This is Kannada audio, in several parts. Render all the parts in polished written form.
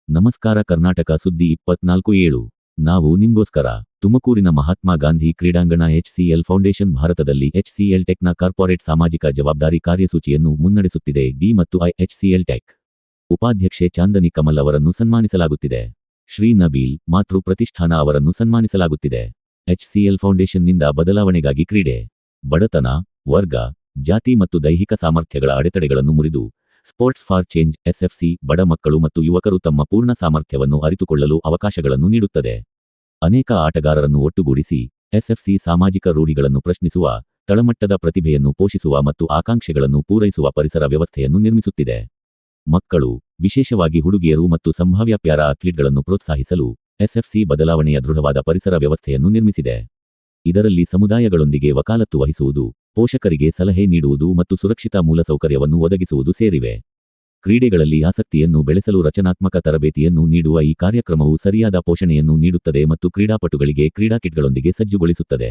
ನಮಸ್ಕಾರ ಕರ್ನಾಟಕ ಸುದ್ದಿ 24/7 ನಾವು ನಿಮ್ಗೋಸ್ಕರ ತುಮಕೂರಿನ ಮಹಾತ್ಮ ಗಾಂಧಿ ಕ್ರೀಡಾಂಗಣ HCL ಫೌಂಡೇಶನ್ ಭಾರತದಲ್ಲಿ HCL ಟೆಕ್ನ ಕಾರ್ಪೊರೇಟ್ ಸಾಮಾಜಿಕ ಜವಾಬ್ದಾರಿ ಕಾರ್ಯಸೂಚಿಯನ್ನು ಮುನ್ನಡೆಸುತ್ತಿದೆ. ಡಿ ಮತ್ತು ಐ HCL ಟೆಕ್ ಉಪಾಧ್ಯಕ್ಷೆ ಚಾಂದನಿ ಕಮಲ್ ಅವರನ್ನು ಸನ್ಮಾನಿಸಲಾಗುತ್ತಿದೆ. ಶ್ರೀ ನಬೀಲ್ ಮಾತೃ ಪ್ರತಿಷ್ಠಾನ ಅವರನ್ನು ಸನ್ಮಾನಿಸಲಾಗುತ್ತಿದೆ. HCL ಫೌಂಡೇಶನ್ನಿಂದ ಬದಲಾವಣೆಗಾಗಿ ಕ್ರೀಡೆ, ಬಡತನ, ವರ್ಗ, ಜಾತಿ ಮತ್ತು ದೈಹಿಕ ಸಾಮರ್ಥ್ಯಗಳ ಅಡೆತಡೆಗಳನ್ನು ಮುರಿದು ಸ್ಪೋರ್ಟ್ಸ್ ಫಾರ್ ಚೇಂಜ್ SFC ಬಡ ಮಕ್ಕಳು ಮತ್ತು ಯುವಕರು ತಮ್ಮ ಪೂರ್ಣ ಸಾಮರ್ಥ್ಯವನ್ನು ಅರಿತುಕೊಳ್ಳಲು ಅವಕಾಶಗಳನ್ನು ನೀಡುತ್ತದೆ. ಅನೇಕ ಆಟಗಾರರನ್ನು ಒಟ್ಟುಗೂಡಿಸಿ SFC ಸಾಮಾಜಿಕ ರೂಢಿಗಳನ್ನು ಪ್ರಶ್ನಿಸುವ, ತಳಮಟ್ಟದ ಪ್ರತಿಭೆಯನ್ನು ಪೋಷಿಸುವ ಮತ್ತು ಆಕಾಂಕ್ಷೆಗಳನ್ನು ಪೂರೈಸುವ ಪರಿಸರ ವ್ಯವಸ್ಥೆಯನ್ನು ನಿರ್ಮಿಸುತ್ತಿದೆ. ಮಕ್ಕಳು, ವಿಶೇಷವಾಗಿ ಹುಡುಗಿಯರು ಮತ್ತು ಸಂಭಾವ್ಯ ಪ್ಯಾರಾ ಅಥ್ಲೀಟ್ಗಳನ್ನು ಪ್ರೋತ್ಸಾಹಿಸಲು SFC ಬದಲಾವಣೆಯ ದೃಢವಾದ ಪರಿಸರ ವ್ಯವಸ್ಥೆಯನ್ನು ನಿರ್ಮಿಸಿದೆ. ಇದರಲ್ಲಿ ಸಮುದಾಯಗಳೊಂದಿಗೆ ವಕಾಲತ್ತು ವಹಿಸುವುದು, ಪೋಷಕರಿಗೆ ಸಲಹೆ ನೀಡುವುದು ಮತ್ತು ಸುರಕ್ಷಿತ ಮೂಲಸೌಕರ್ಯವನ್ನು ಒದಗಿಸುವುದು ಸೇರಿವೆ. ಕ್ರೀಡೆಗಳಲ್ಲಿ ಆಸಕ್ತಿಯನ್ನು ಬೆಳೆಸಲು ರಚನಾತ್ಮಕ ತರಬೇತಿಯನ್ನು ನೀಡುವ ಈ ಕಾರ್ಯಕ್ರಮವು ಸರಿಯಾದ ಪೋಷಣೆಯನ್ನು ನೀಡುತ್ತದೆ ಮತ್ತು ಕ್ರೀಡಾಪಟುಗಳಿಗೆ ಕ್ರೀಡಾ ಕಿಟ್ಗಳೊಂದಿಗೆ ಸಜ್ಜುಗೊಳಿಸುತ್ತದೆ.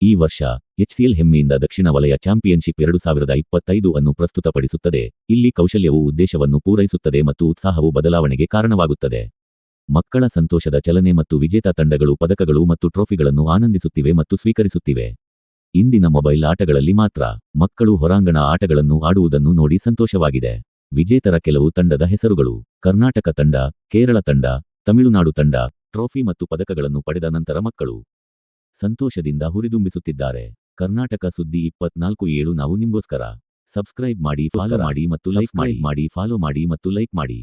ಈ ವರ್ಷ HCL ಹೆಮ್ಮೆಯಿಂದ ದಕ್ಷಿಣ ವಲಯ ಚಾಂಪಿಯನ್ಶಿಪ್ 2025 ಅನ್ನು ಪ್ರಸ್ತುತಪಡಿಸುತ್ತದೆ. ಇಲ್ಲಿ ಕೌಶಲ್ಯವು ಉದ್ದೇಶವನ್ನು ಪೂರೈಸುತ್ತದೆ ಮತ್ತು ಉತ್ಸಾಹವು ಬದಲಾವಣೆಗೆ ಕಾರಣವಾಗುತ್ತದೆ. ಮಕ್ಕಳ ಸಂತೋಷದ ಚಲನೆ ಮತ್ತು ವಿಜೇತ ತಂಡಗಳು ಪದಕಗಳು ಮತ್ತು ಟ್ರೋಫಿಗಳನ್ನು ಆನಂದಿಸುತ್ತಿವೆ ಮತ್ತು ಸ್ವೀಕರಿಸುತ್ತಿವೆ. ಇಂದಿನ ಮೊಬೈಲ್ ಆಟಗಳಲ್ಲಿ ಮಾತ್ರ ಮಕ್ಕಳು ಹೊರಾಂಗಣ ಆಟಗಳನ್ನು ಆಡುವುದನ್ನು ನೋಡಿ ಸಂತೋಷವಾಗಿದೆ. ವಿಜೇತರ ಕೆಲವು ತಂಡದ ಹೆಸರುಗಳು: ಕರ್ನಾಟಕ ತಂಡ, ಕೇರಳ ತಂಡ, ತಮಿಳುನಾಡು ತಂಡ. ಟ್ರೋಫಿ ಮತ್ತು ಪದಕಗಳನ್ನು ಪಡೆದ ನಂತರ ಮಕ್ಕಳು ಸಂತೋಷದಿಂದ ಹುರಿದುಂಬಿಸುತ್ತಿದ್ದಾರೆ. ಕರ್ನಾಟಕ ಸುದ್ದಿ 24/7 ನಾವು ನಿಮ್ಗೋಸ್ಕರ. ಸಬ್ಸ್ಕ್ರೈಬ್ ಮಾಡಿ, ಫಾಲೋ ಮಾಡಿ ಮತ್ತು ಲೈಕ್ ಮಾಡಿ.